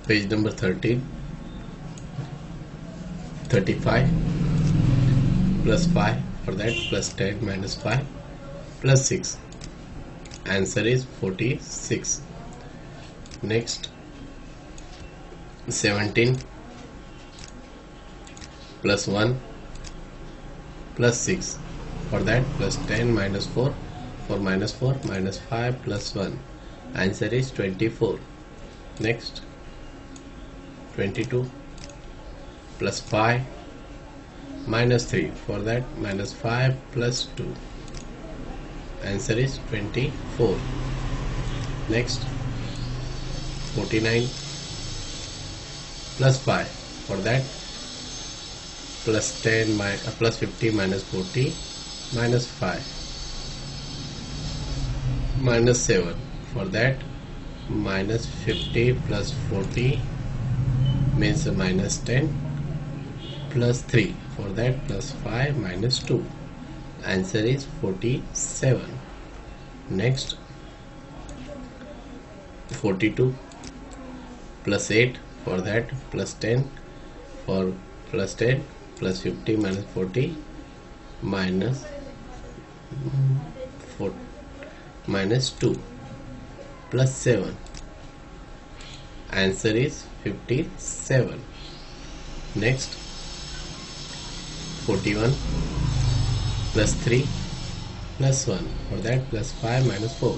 Page number 13. 35 plus 5, for that plus 10 minus 5 plus 6. Answer is 46. Next, 17 plus 1 plus 6, for that plus 10 minus 4, 4 minus 4 minus 5 plus 1. Answer is 24. Next, 22 plus 5 minus 3, for that minus 5 plus 2. Answer is 24. Next, 49 plus 5, for that plus 10 plus 50 minus 40 minus 5 minus 7, for that minus 50 plus 40 means minus 10 plus 3, for that plus 5 minus 2. Answer is 47. Next, 42 plus 8, for that plus 10, for plus 10 plus 50 minus 40 minus 4 minus 2 plus 7. Answer is 57. Next, 41 plus 3 plus 1, for that plus 5 minus 4.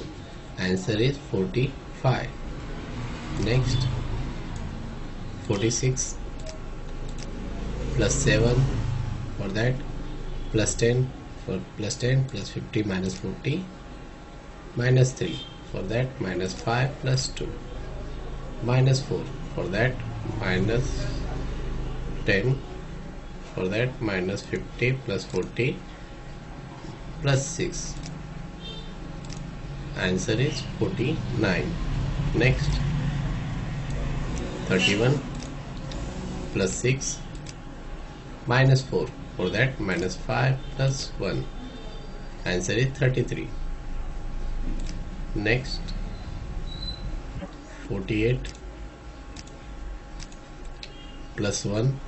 Answer is 45. Next, 46 plus 7, for that plus 10, for plus 10 plus 50 minus 40 minus 3, for that minus 5 plus 2 minus 4, for that minus 10, for that minus 50 plus 40 plus 6. Answer is 49. Next, 31 plus 6 minus 4, for that minus 5 plus 1. Answer is 33. Next, 48 plus 1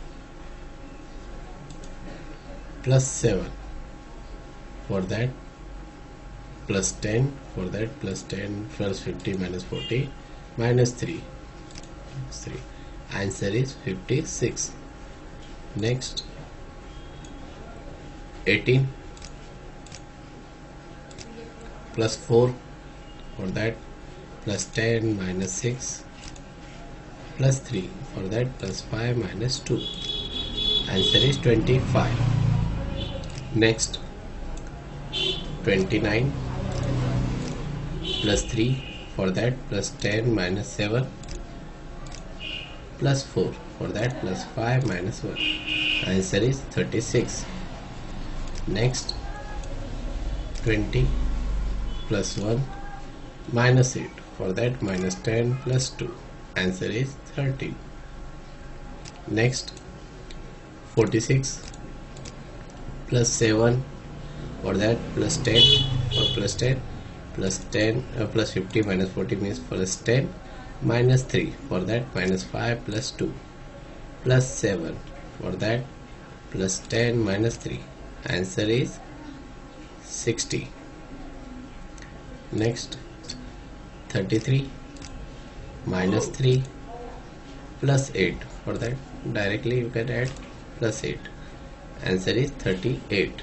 plus 7, for that plus 10, for that plus 10 plus 50 minus 40 minus 3. Answer is 56. Next, 18 plus 4, for that plus 10 minus 6 plus 3, for that plus 5 minus 2. Answer is 25. Next, 29 plus 3, for that plus 10 minus 7 plus 4, for that plus 5 minus 1. Answer is 36. Next, 20 plus 1 minus 8, for that minus 10 plus 2. Answer is 13. Next, 46 plus 7, for that plus 10, for plus 10 plus 10 plus 50 minus 40 means plus 10 minus 3, for that minus 5 plus 2 plus 7, for that plus 10 minus 3. Answer is 60. Next, 33 minus 3 plus 8, for that directly you can add plus 8. Answer is 38.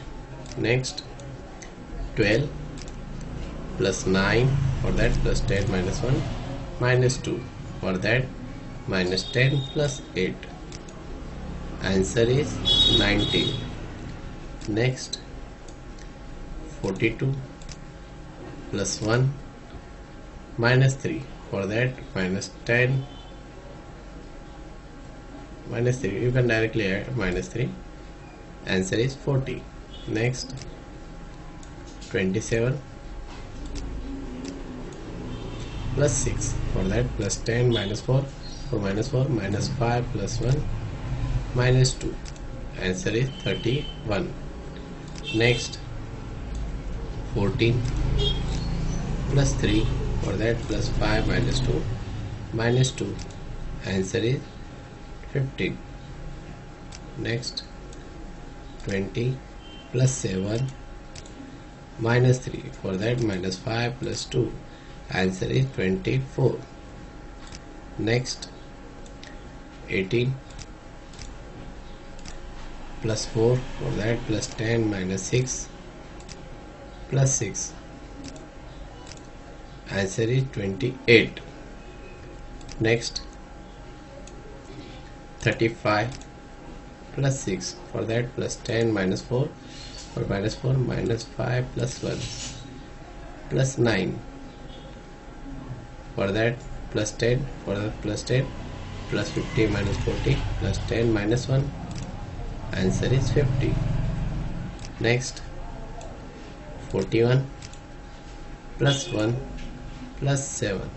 Next, 12 plus 9, for that plus 10 minus 1 minus 2, for that minus 10 plus 8. Answer is 19. Next, 42 plus 1 minus 3, for that minus 10 minus 3, you can directly add minus 3. Answer is 40. Next, 27 plus 6, for that plus 10 minus 4, for minus 4 minus 5 plus 1 minus 2. Answer is 31. Next, 14 plus 3, for that plus 5 minus 2 minus 2. Answer is 15. Next, 20 plus 7 minus 3. For that, minus 5 plus 2. Answer is 24. Next, 18 plus 4. For that, plus 10 minus 6 plus 6. Answer is 28. Next, 35 plus 6. For that, plus 10 minus 4. For minus 4, minus 5 plus 1 plus 9. For that, plus 10. For that, plus 10 plus 50 minus 40 plus 10 minus 1. Answer is 50. Next, 41 plus 1 plus 7.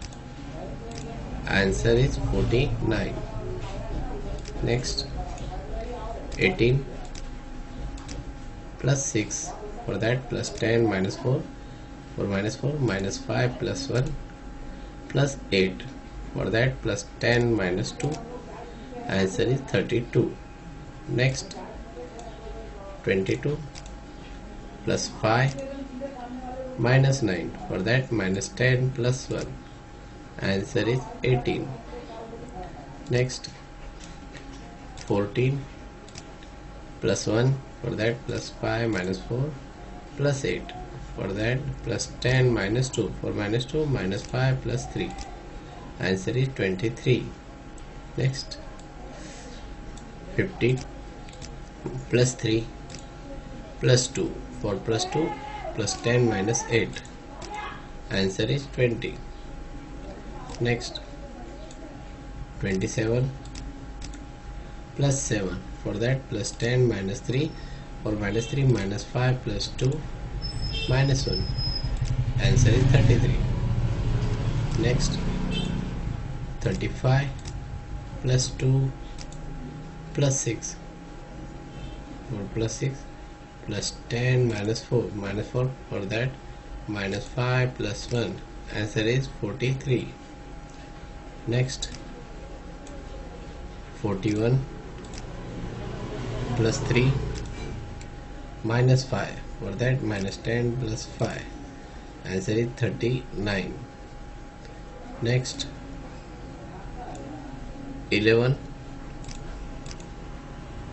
Answer is 49. Next, 18 plus 6. For that, plus 10 minus 4. For minus 4, minus 5 plus 1 plus 8. For that, plus 10 minus 2. Answer is 32. Next, 22 plus 5 minus 9. For that, minus 10 plus 1. Answer is 18. Next, 14 plus 1. For that, plus 5 minus 4 plus 8. For that, plus 10 minus 2. For minus 2, minus 5 plus 3. Answer is 23. Next, 15 plus 3 plus 2. For plus 2, plus 10 minus 8. Answer is 20. Next, 27 plus 7. For that, plus 10 minus 3. For minus 3, minus 5 plus 2 minus 1. Answer is 33. Next, 35 plus 2 plus 6. For plus 6, plus 10 minus 4. Minus 4. For that, minus 5 plus 1. Answer is 43. Next, 41 plus 3 minus 5. For that, minus 10 plus 5. Answer is 39. Next, 11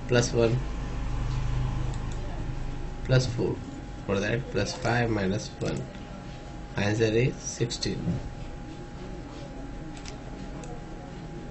plus 1 plus 4. For that, plus 5 minus 1. Answer is 16.